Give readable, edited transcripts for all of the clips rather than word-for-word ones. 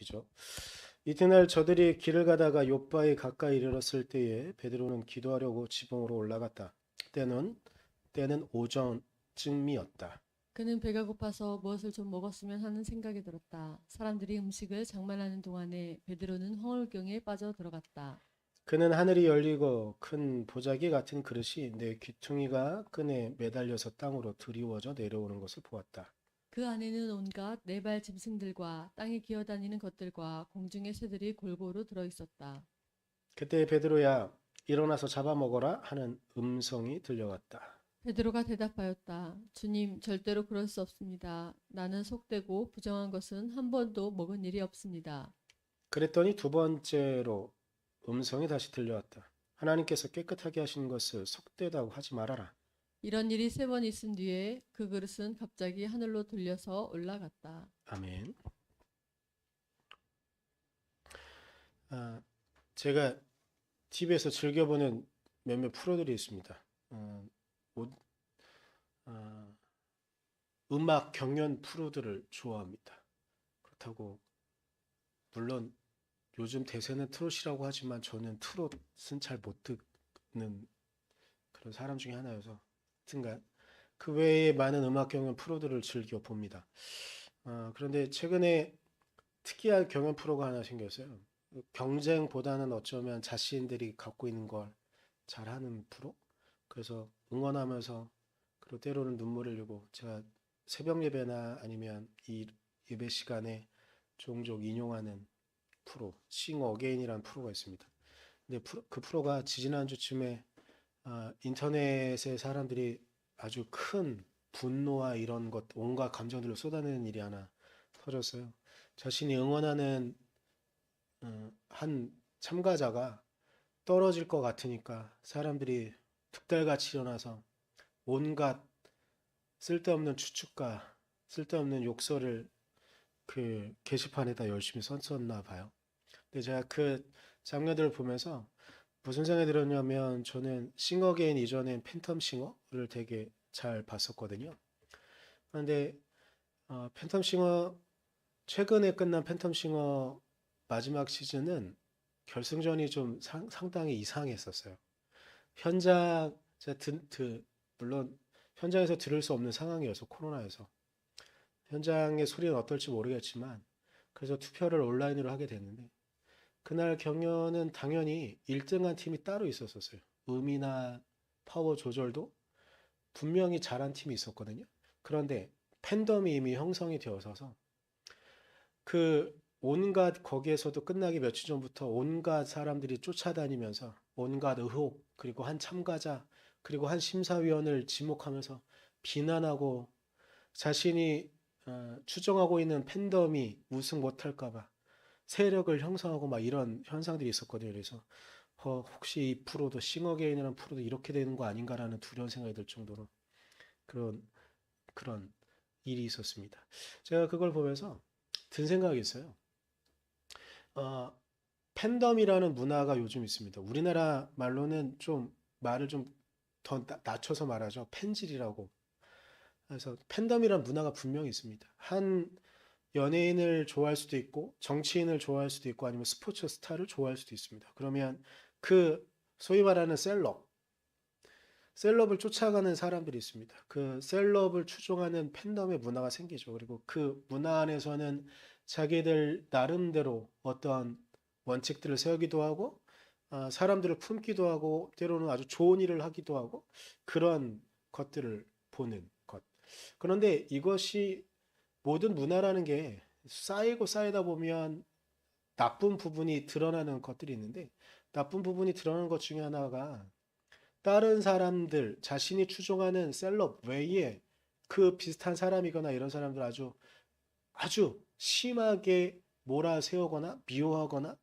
이야기죠. 이튿날 저들이 길을 가다가 욥바에 가까이 이르렀을 때에 베드로는 기도하려고 지붕으로 올라갔다. 때는 때는 오전쯤이었다. 그는 배가 고파서 무엇을 좀 먹었으면 하는 생각이 들었다. 사람들이 음식을 장만하는 동안에 베드로는 황홀경에 빠져 들어갔다. 그는 하늘이 열리고 큰 보자기 같은 그릇이 내 귀퉁이가 끈에 매달려서 땅으로 드리워져 내려오는 것을 보았다. 그 안에는 온갖 네 발 짐승들과 땅에 기어다니는 것들과 공중의 새들이 골고루 들어 있었다. 그때 베드로야 일어나서 잡아먹어라 하는 음성이 들려왔다. 베드로가 대답하였다. 주님, 절대로 그럴 수 없습니다. 나는 속되고 부정한 것은 한 번도 먹은 일이 없습니다. 그랬더니 두 번째로 음성이 다시 들려왔다. 하나님께서 깨끗하게 하신 것을 속되다고 하지 말아라. 이런 일이 세 번 있은 뒤에 그 그릇은 갑자기 하늘로 들려서 올라갔다. 아멘. 아, 제가 TV에서 즐겨보는 몇몇 프로들이 있습니다. 오- 아, 음악 경연 프로들을 좋아합니다. 그렇다고 물론 요즘 대세는 트롯이라고 하지만 저는 트롯은 잘 못 듣는 그런 사람 중에 하나여서 하여튼간 그 외에 많은 음악 경연 프로들을 즐겨 봅니다. 그런데 최근에 특이한 경연 프로가 하나 생겼어요. 경쟁보다는 어쩌면 자신들이 갖고 있는 걸 잘하는 프로? 그래서 응원하면서 그리고 때로는 눈물을 흘리고 제가 새벽 예배나 아니면 이 예배 시간에 종종 인용하는 프로, 싱어 어게인이라는 프로가 있습니다. 근데 그 프로가 지지난주쯤에 인터넷에 사람들이 아주 큰 분노와 이런 것, 온갖 감정들을 쏟아내는 일이 하나 터졌어요. 자신이 응원하는 한 참가자가 떨어질 것 같으니까 사람들이 득달같이 일어나서 온갖 쓸데없는 추측과 쓸데없는 욕설을 그 게시판에다 열심히 썼었나 봐요. 근데 제가 그 장면들을 보면서 무슨 생각이 들었냐면 저는 싱어게인 이전엔 팬텀 싱어를 되게 잘 봤었거든요. 그런데 팬텀 싱어 최근에 끝난 팬텀 싱어 마지막 시즌은 결승전이 좀 상당히 이상했었어요. 현장 제가 물론 현장에서 들을 수 없는 상황이어서 코로나여서 현장의 소리는 어떨지 모르겠지만 그래서 투표를 온라인으로 하게 됐는데 그날 경연은 당연히 1등한 팀이 따로 있었어요. 음이나 파워 조절도 분명히 잘한 팀이 있었거든요. 그런데 팬덤이 이미 형성이 되어서서 그 온갖 거기에서도 끝나기 며칠 전부터 온갖 사람들이 쫓아다니면서 온갖 의혹 그리고 한 참가자 그리고 한 심사위원을 지목하면서 비난하고 자신이 추정하고 있는 팬덤이 우승 못할까 봐 세력을 형성하고 막 이런 현상들이 있었거든요. 그래서 혹시 이 프로도 싱어게인이라는 프로도 이렇게 되는 거 아닌가라는 두려운 생각이 들 정도로 그런 그런 일이 있었습니다. 제가 그걸 보면서 든 생각이 있어요. 어, 팬덤이라는 문화가 요즘 있습니다. 우리나라 말로는 좀 말을 좀 더 낮춰서 말하죠. 팬질이라고. 그래서 팬덤이라는 문화가 분명히 있습니다. 한 연예인을 좋아할 수도 있고 정치인을 좋아할 수도 있고 아니면 스포츠 스타를 좋아할 수도 있습니다. 그러면 그 소위 말하는 셀럽을 쫓아가는 사람들이 있습니다. 그 셀럽을 추종하는 팬덤의 문화가 생기죠. 그리고 그 문화 안에서는 자기들 나름대로 어떤 원칙들을 세우기도 하고 사람들을 품기도 하고 때로는 아주 좋은 일을 하기도 하고 그런 것들을 보는 것. 그런데 이것이 모든 문화라는 게 쌓이고 쌓이다 보면 나쁜 부분이 드러나는 것들이 있는데 나쁜 부분이 드러나는 것 중에 하나가 다른 사람들 자신이 추종하는 셀럽 외에 그 비슷한 사람이거나 이런 사람들 아주 심하게 몰아세우거나 미워하거나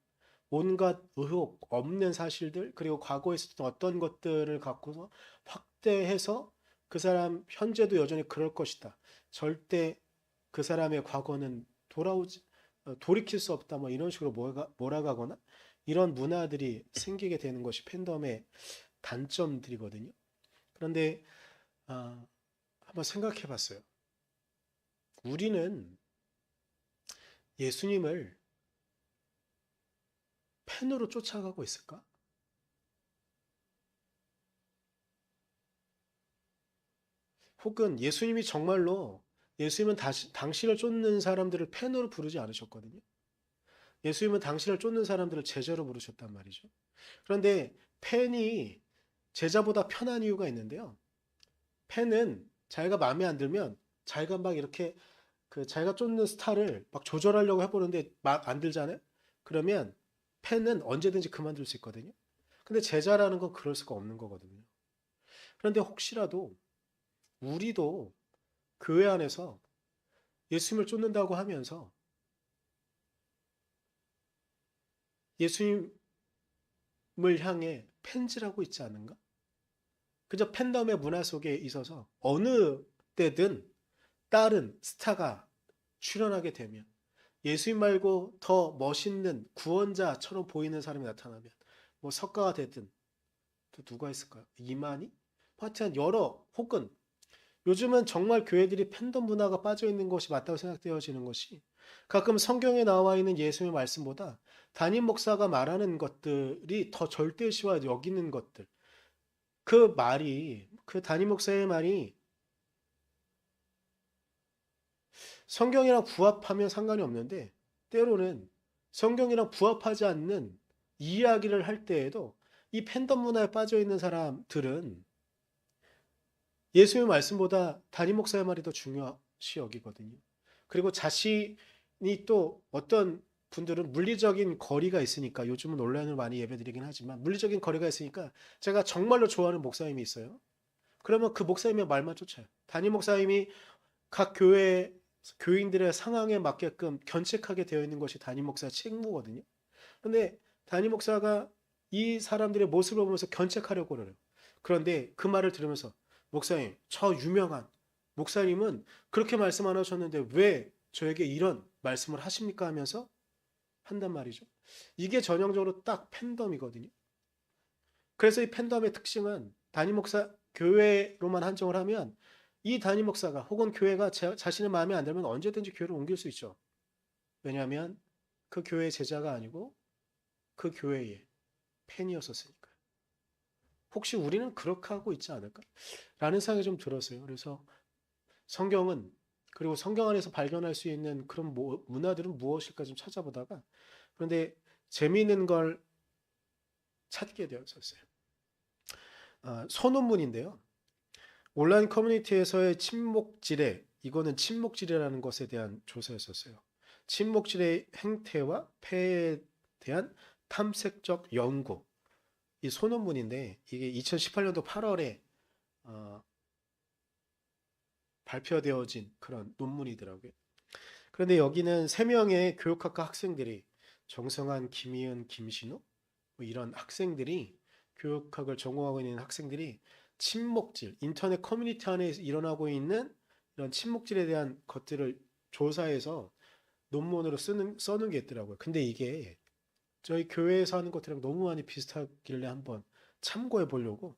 온갖 의혹 없는 사실들 그리고 과거에 있었던 어떤 것들을 갖고서 확대해서 그 사람 현재도 여전히 그럴 것이다. 절대 그 사람의 과거는 돌이킬 수 없다. 뭐 이런 식으로 몰아가거나 이런 문화들이 생기게 되는 것이 팬덤의 단점들이거든요. 그런데 한번 생각해 봤어요. 우리는 예수님을 펜으로 쫓아가고 있을까? 혹은 예수님이 정말로 예수님은 당신을 쫓는 사람들을 펜으로 부르지 않으셨거든요. 예수님은 당신을 쫓는 사람들을 제자로 부르셨단 말이죠. 그런데 펜이 제자보다 편한 이유가 있는데요. 펜은 자기가 마음에 안 들면 자기가 막 이렇게 자기가 쫓는 스타를 막 조절하려고 해보는데 막 안 들잖아요. 그러면 펜은 언제든지 그만둘 수 있거든요. 근데 제자라는 건 그럴 수가 없는 거거든요. 그런데 혹시라도 우리도 교회 안에서 예수님을 쫓는다고 하면서 예수님을 향해 펜질하고 있지 않은가? 그저 팬덤의 문화 속에 있어서 어느 때든 다른 스타가 출연하게 되면 예수님 말고 더 멋있는 구원자처럼 보이는 사람이 나타나면 뭐 석가가 되든 또 누가 있을까요? 이만희? 하여튼 여러 혹은 요즘은 정말 교회들이 팬덤 문화가 빠져 있는 것이 맞다고 생각되어지는 것이 가끔 성경에 나와 있는 예수님의 말씀보다 담임 목사가 말하는 것들이 더 절대시와 여기는 것들 그 담임 목사의 말이 성경이랑 부합하면 상관이 없는데 때로는 성경이랑 부합하지 않는 이야기를 할 때에도 이 팬덤 문화에 빠져 있는 사람들은 예수님의 말씀보다 담임 목사의 말이 더 중요시 여기거든요. 그리고 자신이 또 어떤 분들은 물리적인 거리가 있으니까 요즘은 온라인으로 많이 예배드리긴 하지만 물리적인 거리가 있으니까 제가 정말로 좋아하는 목사님이 있어요. 그러면 그 목사님의 말만 쫓아요. 담임 목사님이 각 교회 교인들의 상황에 맞게끔 견책하게 되어 있는 것이 담임 목사의 책무거든요. 그런데 담임 목사가 이 사람들의 모습을 보면서 견책하려고 그래요. 그런데 그 말을 들으면서 목사님, 저 유명한 목사님은 그렇게 말씀 안 하셨는데 왜 저에게 이런 말씀을 하십니까? 하면서 한단 말이죠. 이게 전형적으로 딱 팬덤이거든요. 그래서 이 팬덤의 특징은 담임 목사 교회로만 한정을 하면 이 담임 목사가 혹은 교회가 자신의 마음에 안 들면 언제든지 교회를 옮길 수 있죠. 왜냐하면 그 교회의 제자가 아니고 그 교회의 팬이었었으니까요. 혹시 우리는 그렇게 하고 있지 않을까? 라는 생각이 좀 들었어요. 그래서 성경은 그리고 성경 안에서 발견할 수 있는 그런 문화들은 무엇일까 좀 찾아보다가 그런데 재미있는 걸 찾게 되었었어요. 소논문인데요. 온라인 커뮤니티에서의 침묵지뢰, 이거는 침묵지뢰라는 것에 대한 조사였었어요. 침묵지뢰의 행태와 폐해에 대한 탐색적 연구. 이 소논문인데 이게 2018년도 8월에 발표되어진 그런 논문이더라고요. 그런데 여기는 3명의 교육학과 학생들이 정성환, 김희은, 김신우 뭐 이런 학생들이 교육학을 전공하고 있는 학생들이 침묵질, 인터넷 커뮤니티 안에 일어나고 있는 이런 침묵질에 대한 것들을 조사해서 논문으로 써는 게 있더라고요. 근데 이게 저희 교회에서 하는 것들이랑 너무 많이 비슷하길래 한번 참고해 보려고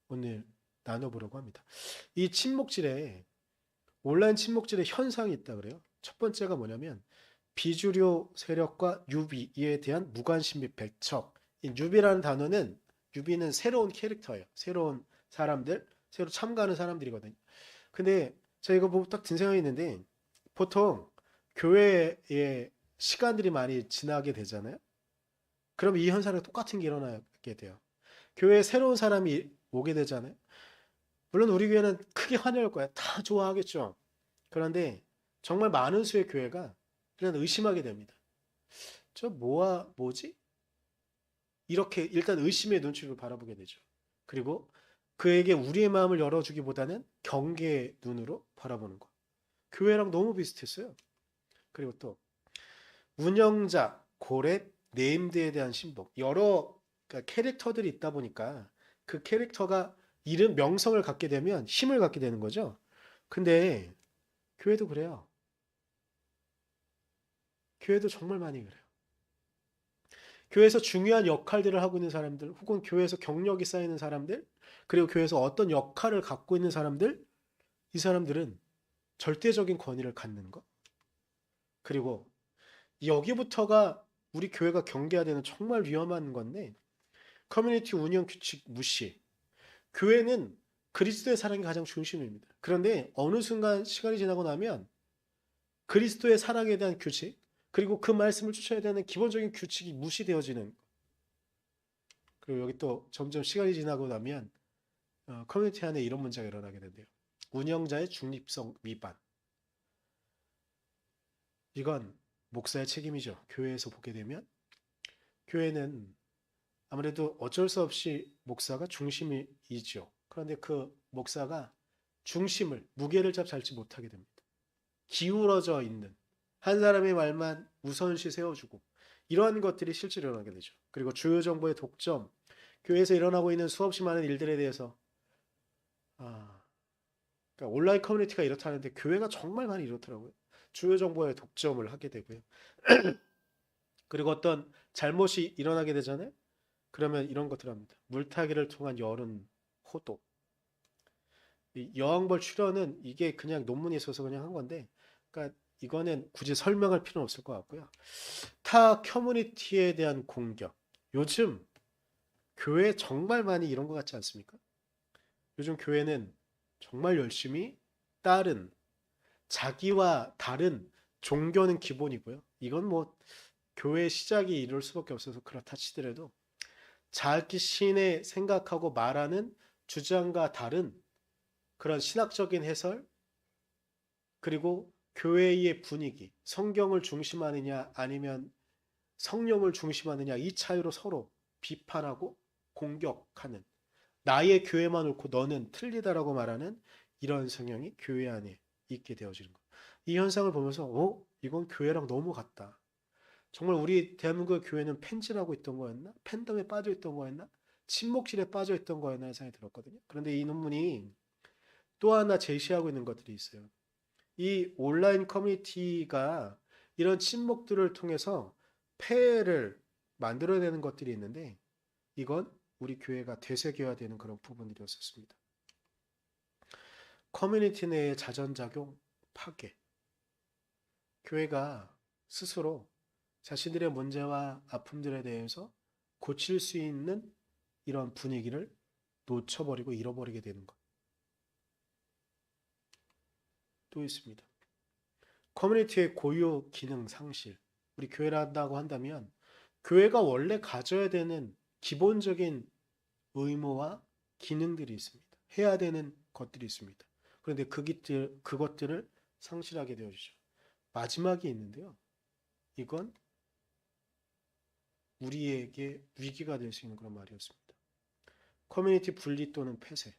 오늘 나눠보려고 합니다. 이 침묵질에 온라인 침묵질의 현상이 있다 그래요. 첫 번째가 뭐냐면 비주류 세력과 유비에 대한 무관심 및 배척. 이 유비라는 단어는 유비는 새로운 캐릭터예요. 새로운 사람들, 새로 참가하는 사람들이거든요. 근데 제가 이거 보고 딱 든 생각이 있는데 보통 교회에 시간들이 많이 지나게 되잖아요. 그럼 이 현상이 똑같은 게 일어나게 돼요. 교회에 새로운 사람이 오게 되잖아요. 물론 우리 교회는 크게 환영할 거야. 다 좋아하겠죠. 그런데 정말 많은 수의 교회가 그냥 의심하게 됩니다. 저 뭐지? 이렇게 일단 의심의 눈치로 바라보게 되죠. 그리고 그에게 우리의 마음을 열어주기보다는 경계의 눈으로 바라보는 것. 교회랑 너무 비슷했어요. 그리고 또 운영자, 고렙, 네임드에 대한 신복. 여러 그러니까 캐릭터들이 있다 보니까 그 캐릭터가 이름, 명성을 갖게 되면 힘을 갖게 되는 거죠. 근데 교회도 그래요. 교회도 정말 많이 그래요. 교회에서 중요한 역할들을 하고 있는 사람들, 혹은 교회에서 경력이 쌓이는 사람들, 그리고 교회에서 어떤 역할을 갖고 있는 사람들, 이 사람들은 절대적인 권위를 갖는 것. 그리고 여기부터가 우리 교회가 경계해야 되는 정말 위험한 건데 커뮤니티 운영 규칙 무시. 교회는 그리스도의 사랑이 가장 중심입니다. 그런데 어느 순간 시간이 지나고 나면 그리스도의 사랑에 대한 규칙 그리고 그 말씀을 쫓아야 되는 기본적인 규칙이 무시되어지는 그리고 여기 또 점점 시간이 지나고 나면 커뮤니티 안에 이런 문제가 일어나게 된대요. 운영자의 중립성 위반. 이건 목사의 책임이죠. 교회에서 보게 되면 교회는 아무래도 어쩔 수 없이 목사가 중심이죠. 그런데 그 목사가 중심을 무게를 잡지 못하게 됩니다. 기울어져 있는 한 사람의 말만 우선시 세워주고 이러한 것들이 실제로 일어나게 되죠. 그리고 주요 정보의 독점, 교회에서 일어나고 있는 수없이 많은 일들에 대해서 그러니까 온라인 커뮤니티가 이렇다는데 교회가 정말 많이 이렇더라고요. 주요 정보의 독점을 하게 되고요. 그리고 어떤 잘못이 일어나게 되잖아요. 그러면 이런 것들 합니다. 물타기를 통한 여론 호도. 이 여왕벌 출연은 이게 그냥 논문에 있어서 그냥 한 건데, 그러니까 이거는 굳이 설명할 필요는 없을 것 같고요. 타 커뮤니티에 대한 공격. 요즘 교회 정말 많이 이런 것 같지 않습니까? 요즘 교회는 정말 열심히 따른 자기와 다른 종교는 기본이고요. 이건 뭐 교회 시작이 이럴 수밖에 없어서 그렇다 치더라도 자기 신의 생각하고 말하는 주장과 다른 그런 신학적인 해설 그리고 교회의 분위기, 성경을 중심하느냐 아니면 성령을 중심하느냐 이 차이로 서로 비판하고 공격하는 나의 교회만 옳고 너는 틀리다라고 말하는 이런 성향이 교회 안에 있게 되어지는 것. 이 현상을 보면서 이건 교회랑 너무 같다. 정말 우리 대한민국 교회는 팬질하고 있던 거였나? 팬덤에 빠져 있던 거였나? 침묵질에 빠져 있던 거였나 하는 생각이 들었거든요. 그런데 이 논문이 또 하나 제시하고 있는 것들이 있어요. 이 온라인 커뮤니티가 이런 침묵들을 통해서 폐해를 만들어내는 것들이 있는데 이건 우리 교회가 되새겨야 되는 그런 부분들이었습니다. 커뮤니티 내의 자전작용, 파괴. 교회가 스스로 자신들의 문제와 아픔들에 대해서 고칠 수 있는 이런 분위기를 놓쳐버리고 잃어버리게 되는 것. 또 있습니다. 커뮤니티의 고유 기능 상실. 우리 교회라고 한다면 교회가 원래 가져야 되는 기본적인 의무와 기능들이 있습니다. 해야 되는 것들이 있습니다. 그런데 그것들을 상실하게 되어지죠. 마지막이 있는데요. 이건 우리에게 위기가 될 수 있는 그런 말이었습니다. 커뮤니티 분리 또는 폐쇄.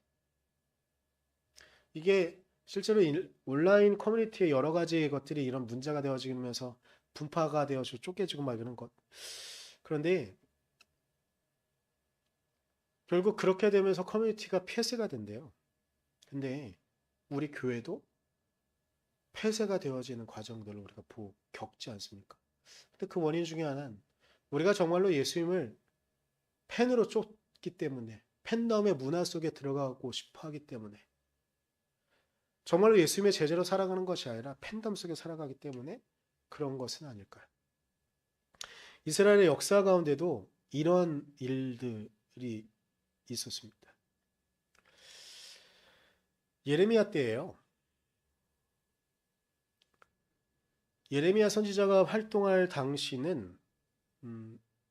이게 실제로 온라인 커뮤니티의 여러 가지 것들이 이런 문제가 되어지면서 분파가 되어서 쪼개지고 막 이런 것. 그런데 결국 그렇게 되면서 커뮤니티가 폐쇄가 된대요. 근데 우리 교회도 폐쇄가 되어지는 과정들을 우리가 겪지 않습니까? 근데 그 원인 중에 하나는 우리가 정말로 예수님을 팬으로 쫓기 때문에 팬덤의 문화 속에 들어가고 싶어 하기 때문에 정말로 예수님의 제자로 살아가는 것이 아니라 팬덤 속에 살아가기 때문에 그런 것은 아닐까요? 이스라엘의 역사 가운데도 이런 일들이 있었습니다. 예레미야 때예요. 예레미야 선지자가 활동할 당시는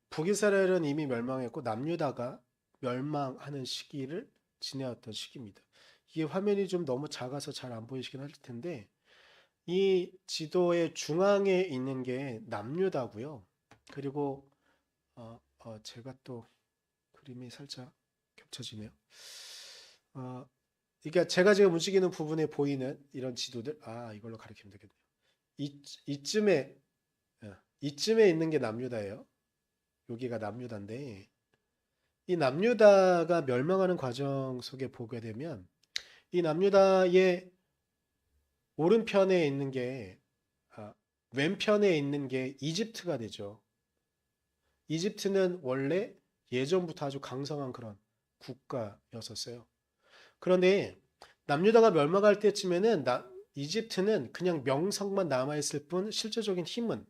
북이스라엘은 이미 멸망했고 남유다가 멸망하는 시기를 지내었던 시기입니다. 이게 화면이 좀 너무 작아서 잘 안 보이시긴 할 텐데 이 지도의 중앙에 있는 게 남유다고요. 그리고 제가 또 그림이 살짝 겹쳐지네요. 그러니까 제가 지금 움직이는 부분에 보이는 이런 지도들 이걸로 가리키면 되겠네요. 이쯤에 있는 게 남유다예요. 여기가 남유다인데 이 남유다가 멸망하는 과정 속에 보게 되면 이 남유다의 오른편에 있는 게 왼편에 있는 게 이집트가 되죠. 이집트는 원래 예전부터 아주 강성한 그런 국가였었어요. 그런데 남유다가 멸망할 때쯤에는 이집트는 그냥 명성만 남아있을 뿐 실제적인 힘은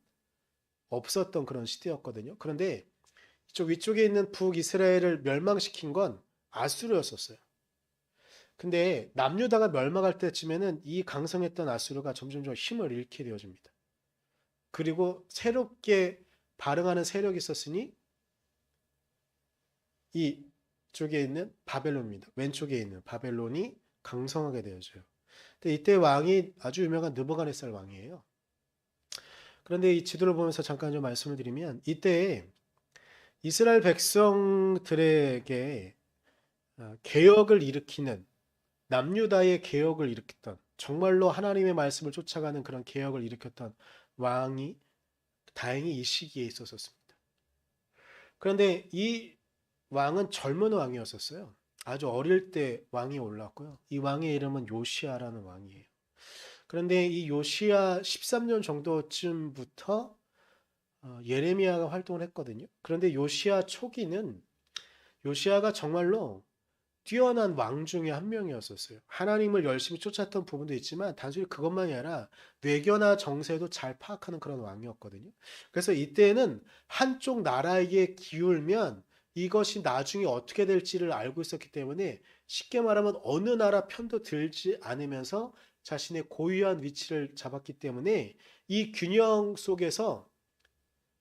없었던 그런 시대였거든요. 그런데 이쪽 위쪽에 있는 북이스라엘을 멸망시킨 건 아수르였었어요. 근데 남유다가 멸망할 때쯤에는 이 강성했던 아수르가 점점점 힘을 잃게 되어집니다. 그리고 새롭게 발흥하는 세력이 있었으니 이쪽에 있는 바벨론입니다. 왼쪽에 있는 바벨론이 강성하게 되어져요. 근데 이때 왕이 아주 유명한 느부갓네살 왕이에요. 그런데 이 지도를 보면서 잠깐 좀 말씀을 드리면 이때 이스라엘 백성들에게 개혁을 일으키는 남유다의 개혁을 일으켰던 정말로 하나님의 말씀을 쫓아가는 그런 개혁을 일으켰던 왕이 다행히 이 시기에 있었습니다. 그런데 이 왕은 젊은 왕이었었어요. 아주 어릴 때 왕이 올랐고요. 이 왕의 이름은 요시아라는 왕이에요. 그런데 이 요시아 13년 정도쯤부터 예레미야가 활동을 했거든요. 그런데 요시아 초기는 요시아가 정말로 뛰어난 왕 중에 한 명이었었어요. 하나님을 열심히 쫓았던 부분도 있지만 단순히 그것만이 아니라 외교나 정세도 잘 파악하는 그런 왕이었거든요. 그래서 이때는 한쪽 나라에게 기울면 이것이 나중에 어떻게 될지를 알고 있었기 때문에 쉽게 말하면 어느 나라 편도 들지 않으면서 자신의 고유한 위치를 잡았기 때문에 이 균형 속에서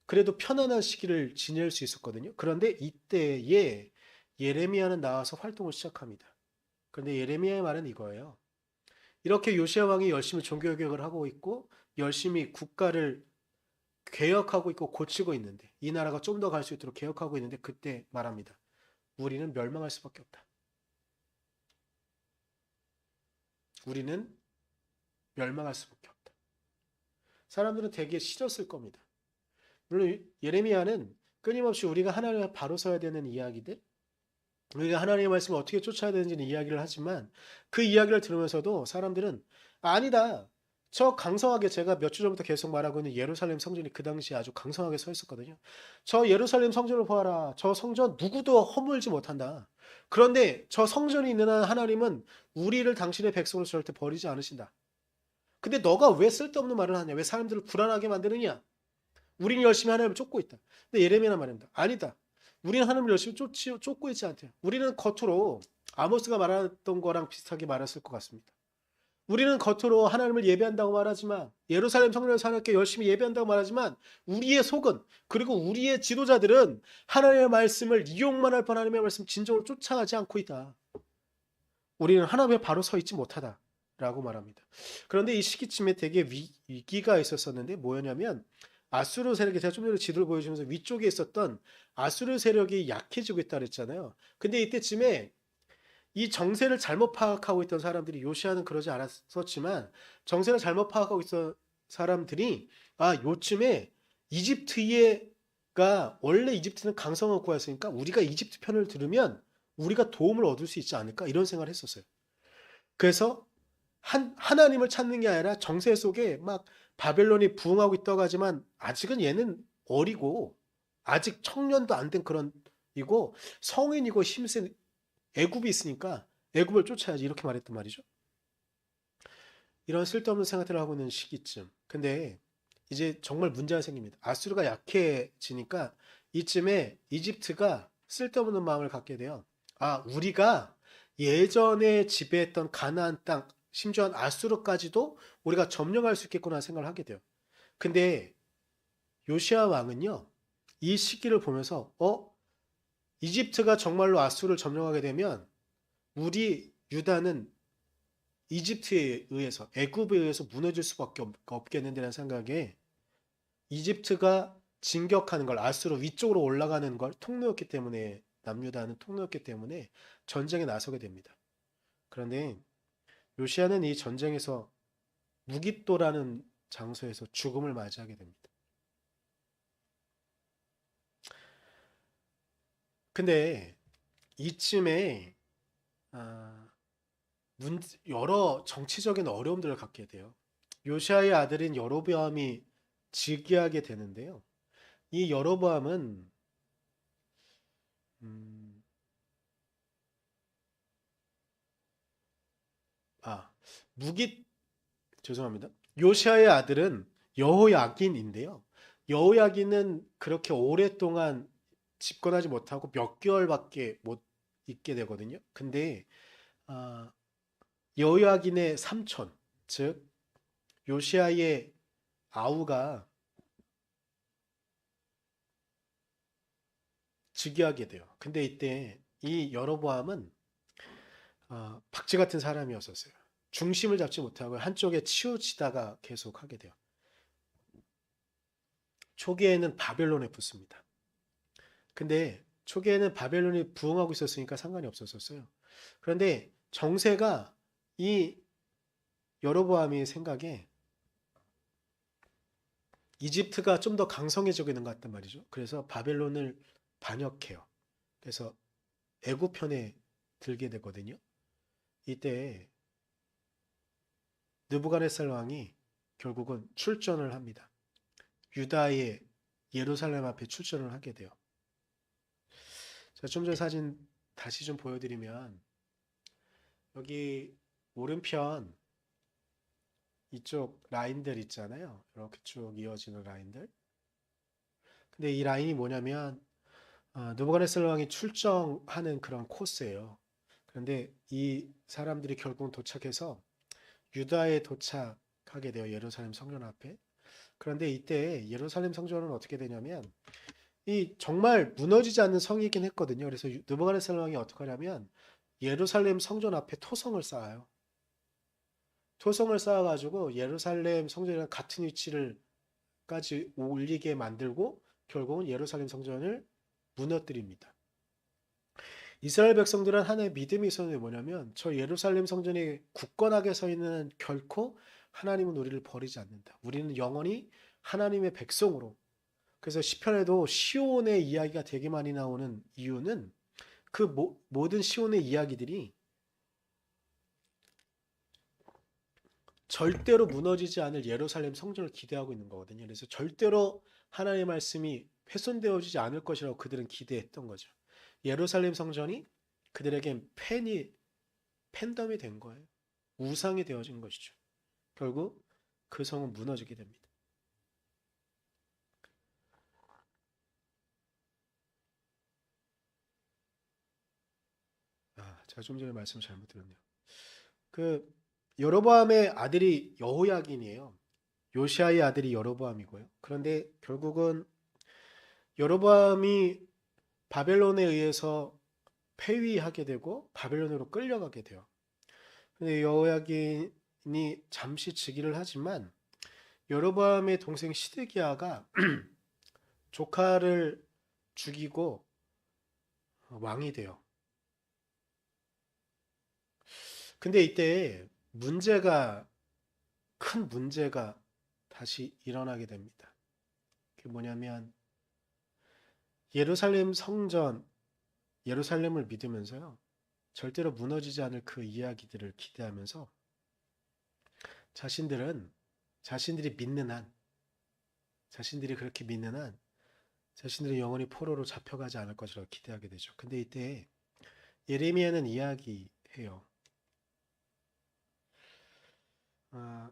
그래도 편안한 시기를 지낼 수 있었거든요. 그런데 이때에 예레미야는 나와서 활동을 시작합니다. 그런데 예레미야의 말은 이거예요. 이렇게 요시야 왕이 열심히 종교개혁을 하고 있고 열심히 국가를 개혁하고 있고 고치고 있는데 이 나라가 좀 더 갈 수 있도록 개혁하고 있는데 그때 말합니다. 우리는 멸망할 수밖에 없다. 우리는 멸망할 수밖에 없다. 사람들은 되게 싫었을 겁니다. 물론 예레미야는 끊임없이 우리가 하나님을 바로 서야 되는 이야기들, 우리가 하나님의 말씀을 어떻게 쫓아야 되는지는 이야기를 하지만 그 이야기를 들으면서도 사람들은 아니다. 저 강성하게 제가 몇 주 전부터 계속 말하고 있는 예루살렘 성전이 그 당시에 아주 강성하게 서 있었거든요. 저 예루살렘 성전을 보아라. 저 성전 누구도 허물지 못한다. 그런데 저 성전이 있는 한 하나님은 우리를 당신의 백성으로 절대 버리지 않으신다. 근데 너가 왜 쓸데없는 말을 하냐? 왜 사람들을 불안하게 만드느냐? 우리는 열심히 하나님을 쫓고 있다. 근데 예레미야는 말합니다. 아니다. 우리는 하나님을 열심히 쫓고 있지 않대요. 우리는 겉으로 아모스가 말했던 거랑 비슷하게 말했을 것 같습니다. 우리는 겉으로 하나님을 예배한다고 말하지만 예루살렘 성전에서 하나님께 열심히 예배한다고 말하지만 우리의 속은 그리고 우리의 지도자들은 하나님의 말씀을 이용만 할 뻔 하나님의 말씀 진정으로 쫓아가지 않고 있다. 우리는 하나님의 바로 서 있지 못하다. 라고 말합니다. 그런데 이 시기쯤에 되게 위기가 있었었는데 뭐였냐면 아수르 세력이 제가 좀 전에 지도를 보여주면서 위쪽에 있었던 아수르 세력이 약해지고 있다 그랬잖아요. 근데 이때쯤에 이 정세를 잘못 파악하고 있던 사람들이 요시아는 그러지 않았었지만 정세를 잘못 파악하고 있던 사람들이 요쯤에 이집트가 원래 이집트는 강성한 국가였으니까 우리가 이집트 편을 들으면 우리가 도움을 얻을 수 있지 않을까 이런 생각을 했었어요. 그래서 하나님을 찾는 게 아니라 정세 속에 막 바벨론이 부흥하고 있다고 하지만 아직은 얘는 어리고 아직 청년도 안 된 그런 이고 성인이고 힘센 애굽이 있으니까 애굽을 쫓아야지 이렇게 말했단 말이죠. 이런 쓸데없는 생각들을 하고 있는 시기쯤. 근데 이제 정말 문제가 생깁니다. 아수르가 약해지니까 이쯤에 이집트가 쓸데없는 마음을 갖게 돼요. 우리가 예전에 지배했던 가나안 땅, 심지어 아수르까지도 우리가 점령할 수 있겠구나 생각을 하게 돼요. 근데 요시아 왕은요, 이 시기를 보면서 이집트가 정말로 아수르를 점령하게 되면 우리 유다는 이집트에 의해서 애굽에 의해서 무너질 수밖에 없겠는데라는 생각에 이집트가 진격하는 걸 아수르 위쪽으로 올라가는 걸 통로였기 때문에 남유다는 통로였기 때문에 전쟁에 나서게 됩니다. 그런데 요시아는 이 전쟁에서 무깃도라는 장소에서 죽음을 맞이하게 됩니다. 근데 이쯤에 여러 정치적인 어려움들을 갖게 돼요. 요시아의 아들인 여로보암이 즉위하게 되는데요. 이 여로보암은 무깃 죄송합니다. 요시아의 아들은 여호야긴인데요. 여호야긴은 그렇게 오랫동안 집권하지 못하고 몇 개월밖에 못 있게 되거든요. 근데 아, 여호야긴의 삼촌, 즉 요시아의 아우가 즉위하게 돼요. 근데 이때 이 여로보암은 박쥐 같은 사람이었었어요. 중심을 잡지 못하고 한쪽에 치우치다가 계속 하게 돼요. 초기에는 바벨론에 붙습니다. 근데 초기에는 바벨론이 부흥하고 있었으니까 상관이 없었어요. 그런데 정세가 이 여로보암의 생각에 이집트가 좀 더 강성해지고 있는 것 같단 말이죠. 그래서 바벨론을 반역해요. 그래서 애굽 편에 들게 되거든요. 이때 느부갓네살 왕이 결국은 출전을 합니다. 유다의 예루살렘 앞에 출전을 하게 돼요. 자, 좀 전에 사진 다시 좀 보여드리면 여기 오른편 이쪽 라인들 있잖아요. 이렇게 쭉 이어지는 라인들. 근데 이 라인이 뭐냐면 느부갓네살 왕이 출정하는 그런 코스예요. 그런데 이 사람들이 결국 도착해서 유다에 도착하게 돼요. 예루살렘 성전 앞에. 그런데 이때 예루살렘 성전은 어떻게 되냐면 이 정말 무너지지 않는 성이긴 했거든요. 그래서 느부갓네살 왕이 어떻게 하냐면 예루살렘 성전 앞에 토성을 쌓아요. 토성을 쌓아가지고 예루살렘 성전이랑 같은 위치를까지 올리게 만들고 결국은 예루살렘 성전을 무너뜨립니다. 이스라엘 백성들은 하나의 믿음이 있었는데 뭐냐면 저 예루살렘 성전이 굳건하게 서 있는 결코 하나님은 우리를 버리지 않는다. 우리는 영원히 하나님의 백성으로. 그래서 시편에도 시온의 이야기가 되게 많이 나오는 이유는 그 모든 시온의 이야기들이 절대로 무너지지 않을 예루살렘 성전을 기대하고 있는 거거든요. 그래서 절대로 하나님의 말씀이 훼손되어지지 않을 것이라고 그들은 기대했던 거죠. 예루살렘 성전이 그들에겐 팬덤이 된 거예요. 우상이 되어진 것이죠. 결국 그 성은 무너지게 됩니다. 제가 좀 전에 말씀 잘못 드렸네요. 그 여로보암의 아들이 여호야긴이에요. 요시아의 아들이 여로보암이고요. 그런데 결국은 여로보암이 바벨론에 의해서 폐위하게 되고 바벨론으로 끌려가게 돼요. 근데 여호야긴이 잠시 즉위를 하지만 여로보암의 동생 시드기야가 조카를 죽이고 왕이 돼요. 근데 이때 큰 문제가 다시 일어나게 됩니다. 그게 뭐냐면 예루살렘 성전, 예루살렘을 믿으면서요. 절대로 무너지지 않을 그 이야기들을 기대하면서 자신들이 믿는 한, 자신들이 그렇게 믿는 한, 자신들이 영원히 포로로 잡혀가지 않을 것이라고 기대하게 되죠. 근데 이때 예레미야는 이야기해요. 아,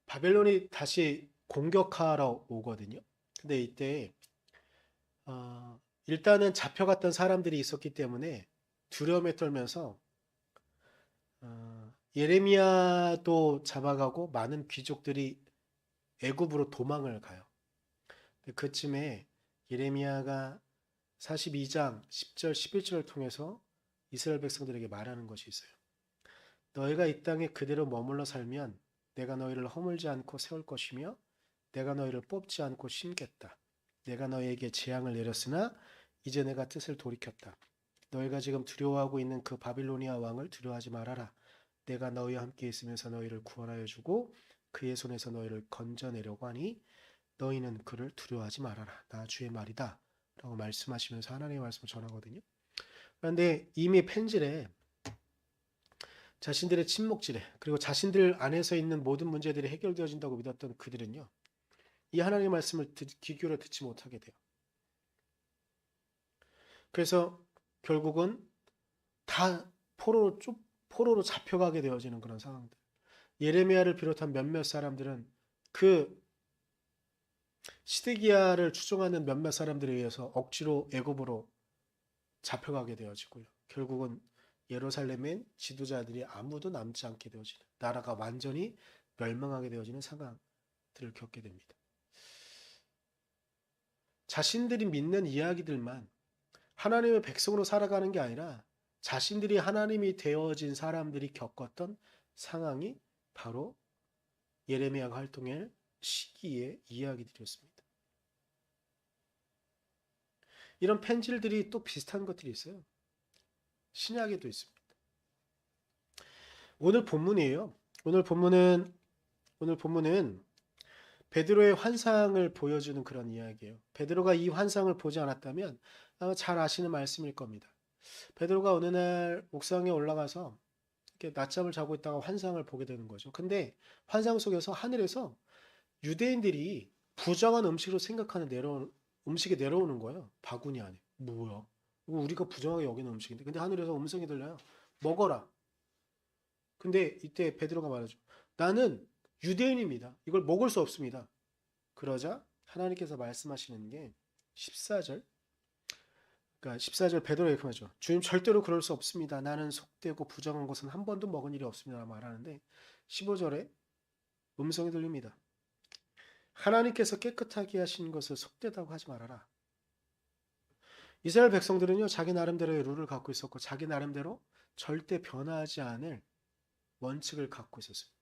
바벨론이 다시 공격하러 오거든요. 근데 이때 일단은 잡혀갔던 사람들이 있었기 때문에 두려움에 떨면서 예레미야도 잡아가고 많은 귀족들이 애굽으로 도망을 가요. 그쯤에 예레미야가 42장 10절 11절을 통해서 이스라엘 백성들에게 말하는 것이 있어요. 너희가 이 땅에 그대로 머물러 살면 내가 너희를 허물지 않고 세울 것이며 내가 너희를 뽑지 않고 심겠다. 내가 너희에게 재앙을 내렸으나 이제 내가 뜻을 돌이켰다. 너희가 지금 두려워하고 있는 그 바빌로니아 왕을 두려워하지 말아라. 내가 너희와 함께 있으면서 너희를 구원하여 주고 그의 손에서 너희를 건져내려고 하니 너희는 그를 두려워하지 말아라. 나 주의 말이다. 라고 말씀하시면서 하나님의 말씀을 전하거든요. 그런데 이미 펜질에 자신들의 침묵질에 그리고 자신들 안에서 있는 모든 문제들이 해결되어진다고 믿었던 그들은요. 이 하나님의 말씀을 귀 기울여 듣지 못하게 돼요. 그래서 결국은 다 포로로 잡혀가게 되어지는 그런 상황들. 예레미야를 비롯한 몇몇 사람들은 그 시드기야를 추종하는 몇몇 사람들에 의해서 억지로 애굽으로 잡혀가게 되어지고요. 결국은 예루살렘엔 지도자들이 아무도 남지 않게 되어지는, 나라가 완전히 멸망하게 되어지는 상황들을 겪게 됩니다. 자신들이 믿는 이야기들만 하나님의 백성으로 살아가는 게 아니라 자신들이 하나님이 되어진 사람들이 겪었던 상황이 바로 예레미야가 활동할 시기의 이야기들이었습니다. 이런 편지들이 또 비슷한 것들이 있어요. 신약에도 있습니다. 오늘 본문이에요. 오늘 본문은 베드로의 환상을 보여주는 그런 이야기예요. 베드로가 이 환상을 보지 않았다면 아마 잘 아시는 말씀일 겁니다. 베드로가 어느 날 옥상에 올라가서 이렇게 낮잠을 자고 있다가 환상을 보게 되는 거죠. 근데 환상 속에서 하늘에서 유대인들이 부정한 음식으로 생각하는 음식이 내려오는 거예요. 바구니 안에. 뭐야? 이거 우리가 부정하게 여기는 음식인데. 근데 하늘에서 음성이 들려요. 먹어라. 근데 이때 베드로가 말하죠. 나는 유대인입니다. 이걸 먹을 수 없습니다. 그러자 하나님께서 말씀하시는 게 14절. 그러니까 14절 베드로가 이렇게 말하죠. 주님 절대로 그럴 수 없습니다. 나는 속되고 부정한 것은 한 번도 먹은 일이 없습니다. 말하는데 15절에 음성이 들립니다. 하나님께서 깨끗하게 하신 것을 속되다고 하지 말아라. 이스라엘 백성들은요, 자기 나름대로의 룰을 갖고 있었고, 자기 나름대로 절대 변하지 않을 원칙을 갖고 있었습니다.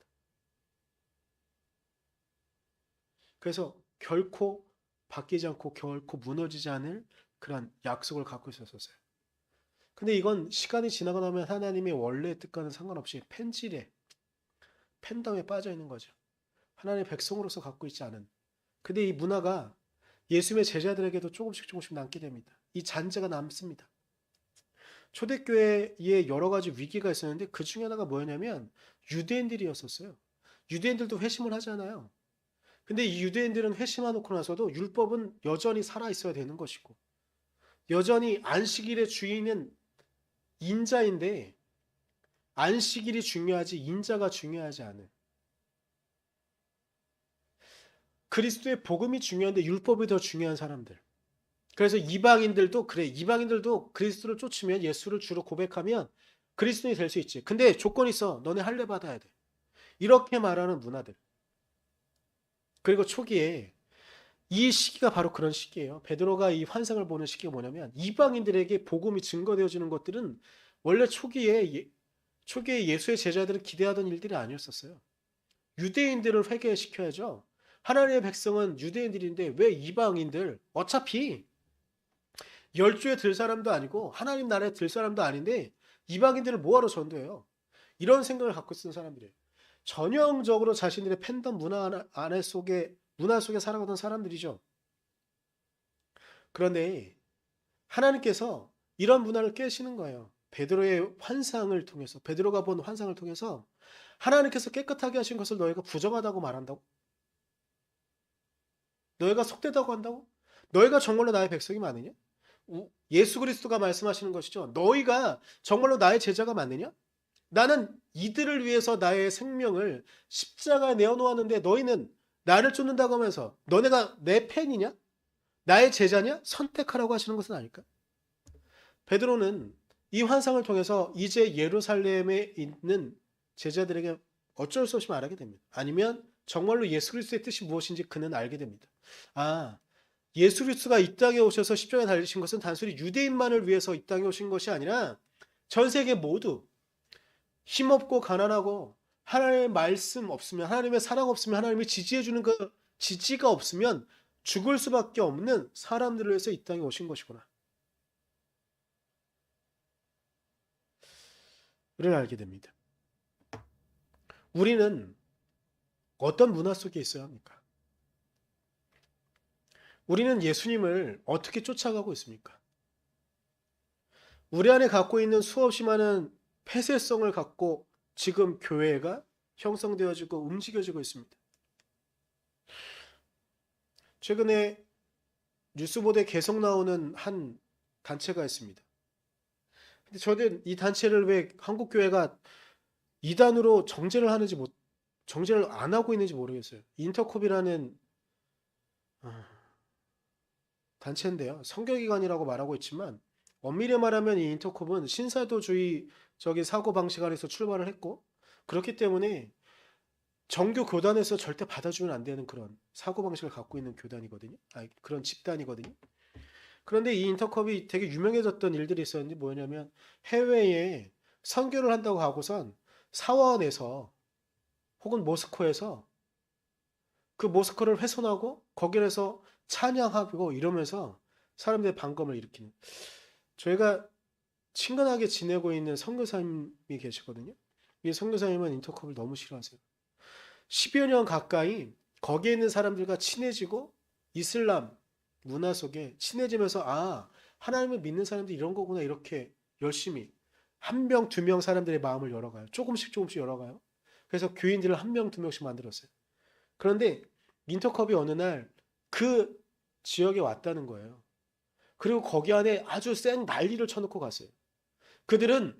그래서 결코 바뀌지 않고 결코 무너지지 않을 그런 약속을 갖고 있었어요. 근데 이건 시간이 지나고 나면 하나님의 원래의 뜻과는 상관없이 팬덤에 빠져 있는 거죠. 하나님의 백성으로서 갖고 있지 않은. 근데 이 문화가 예수님의 제자들에게도 조금씩 남게 됩니다. 이 잔재가 남습니다. 초대교회에 여러 가지 위기가 있었는데 그 중에 하나가 뭐였냐면 유대인들이었었어요. 유대인들도 회심을 하잖아요. 근데 이 유대인들은 회심해놓고 나서도 율법은 여전히 살아있어야 되는 것이고 여전히 안식일의 주인은 인자인데 안식일이 중요하지 인자가 중요하지 않은 그리스도의 복음이 중요한데 율법이 더 중요한 사람들. 그래서 이방인들도 그래. 이방인들도 그리스도를 쫓으면 예수를 주로 고백하면 그리스도인이 될 수 있지. 근데 조건이 있어. 너네 할례 받아야 돼. 이렇게 말하는 문화들. 그리고 초기에 이 시기가 바로 그런 시기예요. 베드로가 이 환상을 보는 시기가 뭐냐면 이방인들에게 복음이 증거되어지는 것들은 원래 초기에 예수의 제자들은 기대하던 일들이 아니었었어요. 유대인들을 회개시켜야죠. 하나님의 백성은 유대인들인데 왜 이방인들 어차피 열조에 들 사람도 아니고 하나님 나라에 들 사람도 아닌데 이방인들을 뭐하러 전도해요? 이런 생각을 갖고 쓰는 사람들이에요. 전형적으로 자신들의 팬덤 문화 속에 살아가던 사람들이죠. 그런데 하나님께서 이런 문화를 깨시는 거예요. 베드로의 환상을 통해서 베드로가 본 환상을 통해서 하나님께서 깨끗하게 하신 것을 너희가 부정하다고 말한다고? 너희가 속되다고 한다고? 너희가 정말로 나의 백성이 맞느냐? 예수 그리스도가 말씀하시는 것이죠. 너희가 정말로 나의 제자가 맞느냐? 나는 이들을 위해서 나의 생명을 십자가에 내어놓았는데 너희는 나를 쫓는다고 하면서 너네가 내 팬이냐? 나의 제자냐? 선택하라고 하시는 것은 아닐까? 베드로는 이 환상을 통해서 이제 예루살렘에 있는 제자들에게 어쩔 수 없이 말하게 됩니다. 아니면 정말로 예수 그리스도의 뜻이 무엇인지 그는 알게 됩니다. 아, 예수 그리스도가 이 땅에 오셔서 십자가에 달리신 것은 단순히 유대인만을 위해서 이 땅에 오신 것이 아니라 전 세계 모두 힘없고 가난하고 하나님의 말씀 없으면 하나님의 사랑 없으면 하나님이 지지해주는 그 지지가 없으면 죽을 수밖에 없는 사람들을 위해서 이 땅에 오신 것이구나. 를 알게 됩니다. 우리는 어떤 문화 속에 있어야 합니까? 우리는 예수님을 어떻게 쫓아가고 있습니까? 우리 안에 갖고 있는 수없이 많은 폐쇄성을 갖고 지금 교회가 형성되어지고 움직여지고 있습니다. 최근에 뉴스보도에 계속 나오는 한 단체가 있습니다. 근데 저는 이 단체를 왜 한국 교회가 이단으로 정죄를 안 하고 있는지 모르겠어요. 인터콥이라는 단체인데요. 선교기관이라고 말하고 있지만 엄밀히 말하면 이 인터콥은 신사도주의적인 사고방식 안에서 출발을 했고, 그렇기 때문에 정교 교단에서 절대 받아주면 안 되는 그런 사고방식을 갖고 있는 교단이거든요. 그런 집단이거든요. 그런데 이 인터컵이 되게 유명해졌던 일들이 있었는데 뭐냐면, 해외에 선교를 한다고 하고선 사원에서 혹은 모스크에서 그 모스크를 훼손하고 거기에서 찬양하고 이러면서 사람들의 반감을 일으키는, 저희가 친근하게 지내고 있는 선교사님이 계시거든요. 이 선교사님은 인터컵을 너무 싫어하세요. 10여 년 가까이 거기에 있는 사람들과 친해지고 이슬람 문화 속에 친해지면서, 하나님을 믿는 사람들이 이런 거구나, 이렇게 열심히 한 명, 두 명 사람들의 마음을 열어가요. 조금씩 조금씩 열어가요. 그래서 교인들을 한 명, 두 명씩 만들었어요. 그런데 인터컵이 어느 날 그 지역에 왔다는 거예요. 그리고 거기 안에 아주 센 난리를 쳐놓고 갔어요. 그들은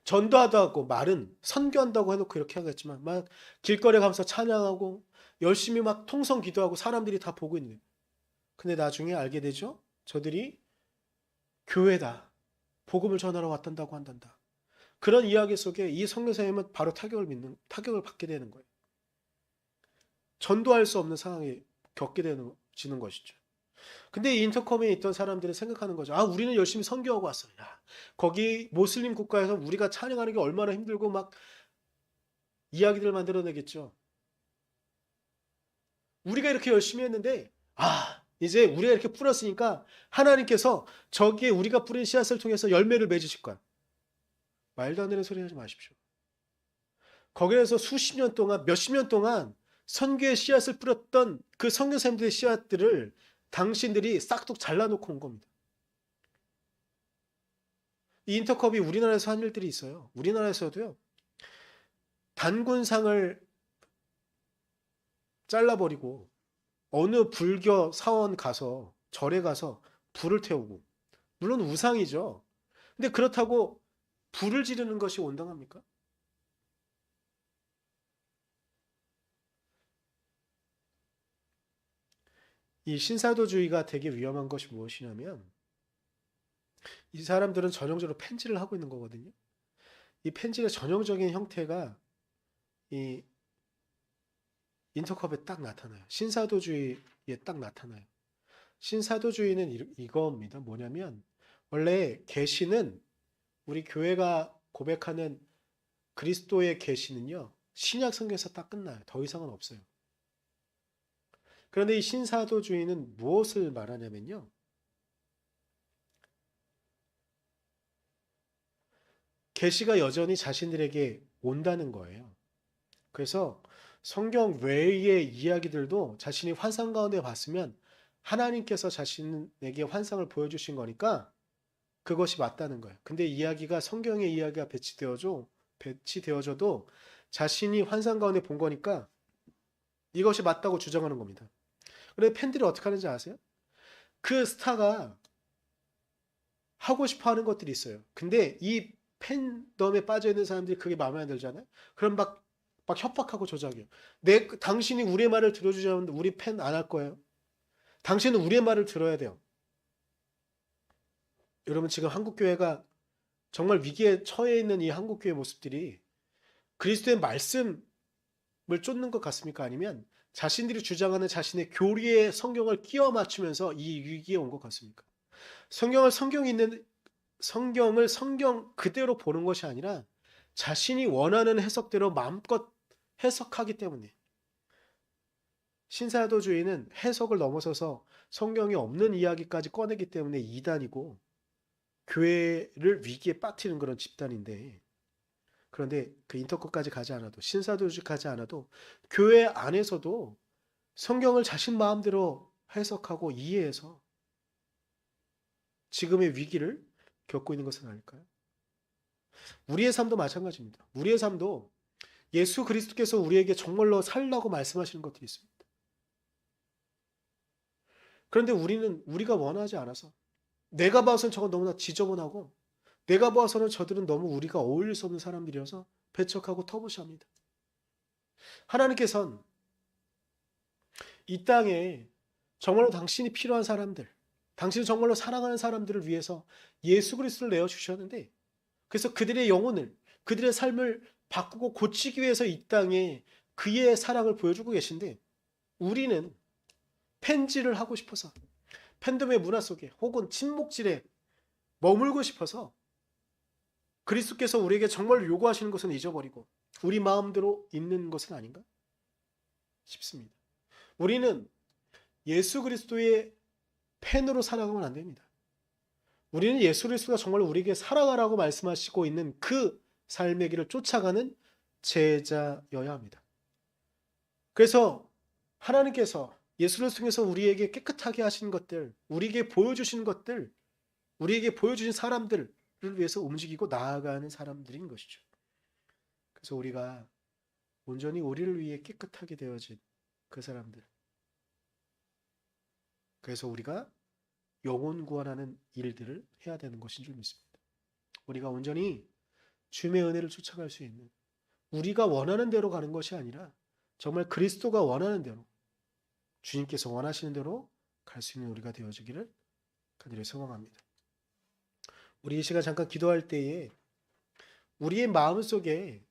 전도하다고, 말은 선교한다고 해놓고 이렇게 하겠지만 막 길거리에 가면서 찬양하고 열심히 막 통성 기도하고 사람들이 다 보고 있는. 근데 나중에 알게 되죠. 저들이 교회다, 복음을 전하러 왔단다고 한단다. 그런 이야기 속에 이 선교사님은 바로 타격을 받게 되는 거예요. 전도할 수 없는 상황에 지는 것이죠. 근데 이 인터컴에 있던 사람들은 생각하는 거죠. 우리는 열심히 선교하고 왔어요. 거기 모슬림 국가에서 우리가 찬양하는 게 얼마나 힘들고 막 이야기들 만들어내겠죠. 우리가 이렇게 열심히 했는데, 이제 우리가 이렇게 뿌렸으니까 하나님께서 저기에 우리가 뿌린 씨앗을 통해서 열매를 맺으실 거야. 말도 안 되는 소리 하지 마십시오. 거기에서 수십 년 동안, 몇십 년 동안 선교의 씨앗을 뿌렸던 그 선교사님들의 씨앗들을 당신들이 싹둑 잘라놓고 온 겁니다. 이 인터컵이 우리나라에서 한 일들이 있어요. 우리나라에서도요, 단군상을 잘라버리고 어느 불교 사원 가서, 절에 가서 불을 태우고, 물론 우상이죠. 근데 그렇다고 불을 지르는 것이 온당합니까? 이 신사도주의가 되게 위험한 것이 무엇이냐면, 이 사람들은 전형적으로 펜질을 하고 있는 거거든요. 이 펜질의 전형적인 형태가 이 인터컵에 딱 나타나요. 신사도주의에 딱 나타나요. 신사도주의는 이겁니다. 뭐냐면, 원래 계시는, 우리 교회가 고백하는 그리스도의 계시는요, 신약 성경에서 딱 끝나요. 더 이상은 없어요. 그런데 이 신사도주의는 무엇을 말하냐면요, 계시가 여전히 자신들에게 온다는 거예요. 그래서 성경 외의 이야기들도 자신이 환상 가운데 봤으면 하나님께서 자신에게 환상을 보여주신 거니까 그것이 맞다는 거예요. 근데 이야기가, 성경의 이야기가 배치되어져도 자신이 환상 가운데 본 거니까 이것이 맞다고 주장하는 겁니다. 그런데 팬들이 어떻게 하는지 아세요? 그 스타가 하고 싶어 하는 것들이 있어요. 근데 이 팬덤에 빠져 있는 사람들이 그게 마음에 안 들잖아요. 그럼 막 협박하고 조작해요. 당신이 우리의 말을 들어주지 않는데 우리 팬 안 할 거예요. 당신은 우리의 말을 들어야 돼요. 여러분, 지금 한국교회가 정말 위기에 처해 있는 이 한국교회 모습들이 그리스도의 말씀을 쫓는 것 같습니까? 아니면 자신들이 주장하는 자신의 교리에 성경을 끼워 맞추면서 이 위기에 온 것 같습니까? 성경을 성경 그대로 보는 것이 아니라 자신이 원하는 해석대로 마음껏 해석하기 때문에, 신사도주의는 해석을 넘어서서 성경에 없는 이야기까지 꺼내기 때문에 이단이고 교회를 위기에 빠뜨리는 그런 집단인데, 그런데 그 인터컷까지 가지 않아도, 신사도주의까지 않아도 교회 안에서도 성경을 자신 마음대로 해석하고 이해해서 지금의 위기를 겪고 있는 것은 아닐까요? 우리의 삶도 마찬가지입니다. 우리의 삶도 예수 그리스도께서 우리에게 정말로 살라고 말씀하시는 것들이 있습니다. 그런데 우리가 원하지 않아서, 내가 봐서는 저건 너무나 지저분하고, 내가 봐서는 저들은 너무 우리가 어울릴 수 없는 사람들이어서 배척하고 터부시합니다. 하나님께서는 이 땅에 정말로 당신이 필요한 사람들, 당신을 정말로 사랑하는 사람들을 위해서 예수 그리스도를 내어 주셨는데, 그래서 그들의 영혼을, 그들의 삶을 바꾸고 고치기 위해서 이 땅에 그의 사랑을 보여주고 계신데, 우리는 펜질을 하고 싶어서, 팬덤의 문화 속에 혹은 침묵질에 머물고 싶어서 그리스도께서 우리에게 정말 요구하시는 것은 잊어버리고 우리 마음대로 있는 것은 아닌가 싶습니다. 우리는 예수 그리스도의 팬으로 살아가면 안 됩니다. 우리는 예수 그리스도가 정말 우리에게 살아가라고 말씀하시고 있는 그 삶의 길을 쫓아가는 제자여야 합니다. 그래서 하나님께서 예수를 통해서 우리에게 깨끗하게 하신 것들, 우리에게 보여주신 것들, 우리에게 보여주신 사람들을 위해서 움직이고 나아가는 사람들인 것이죠. 그래서 우리가 온전히 우리를 위해 깨끗하게 되어진 그 사람들, 그래서 우리가 영혼 구원하는 일들을 해야 되는 것인 줄 믿습니다. 우리가 온전히 주님의 은혜를 쫓아갈 수 있는, 우리가 원하는 대로 가는 것이 아니라 정말 그리스도가 원하는 대로, 주님께서 원하시는 대로 갈 수 있는 우리가 되어지기를 간절히 소망합니다. 우리 이 시간 잠깐 기도할 때에 우리의 마음속에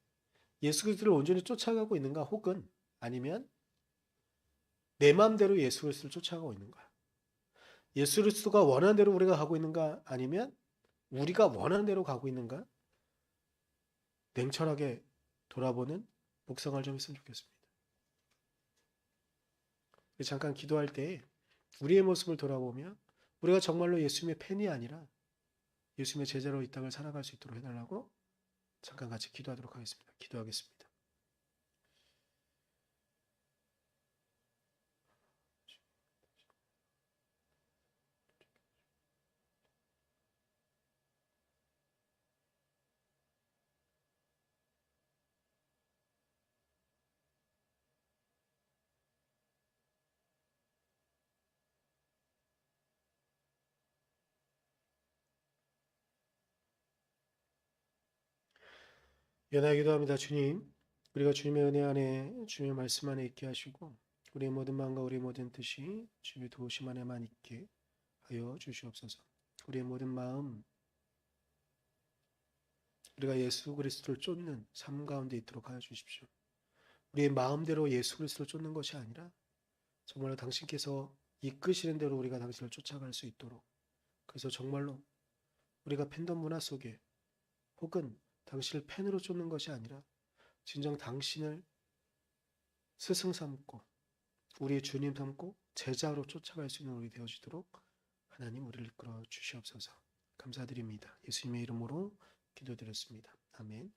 예수 그리스도를 온전히 쫓아가고 있는가, 혹은 아니면 내 마음대로 예수 그리스도를 쫓아가고 있는가, 예수 그리스도가 원하는 대로 우리가 가고 있는가, 아니면 우리가 원하는 대로 가고 있는가, 냉철하게 돌아보는 묵상을 좀 했으면 좋겠습니다. 잠깐 기도할 때 우리의 모습을 돌아보며 우리가 정말로 예수님의 팬이 아니라 예수님의 제자로 이 땅을 살아갈 수 있도록 해달라고 잠깐 같이 기도하도록 하겠습니다. 기도하겠습니다. 연하게 기도합니다. 주님, 우리가 주님의 은혜 안에, 주님의 말씀 안에 있게 하시고 우리의 모든 마음과 우리의 모든 뜻이 주님의 도우심 안에만 있게 하여 주시옵소서. 우리의 모든 마음, 우리가 예수 그리스도를 쫓는 삶 가운데 있도록 하여 주십시오. 우리의 마음대로 예수 그리스도를 쫓는 것이 아니라 정말로 당신께서 이끄시는 대로 우리가 당신을 쫓아갈 수 있도록, 그래서 정말로 우리가 팬덤 문화 속에 혹은 당신을 팬으로 쫓는 것이 아니라 진정 당신을 스승 삼고 우리의 주님 삼고 제자로 쫓아갈 수 있는 우리 되어지도록 하나님 우리를 이끌어 주시옵소서. 감사드립니다. 예수님의 이름으로 기도드렸습니다. 아멘.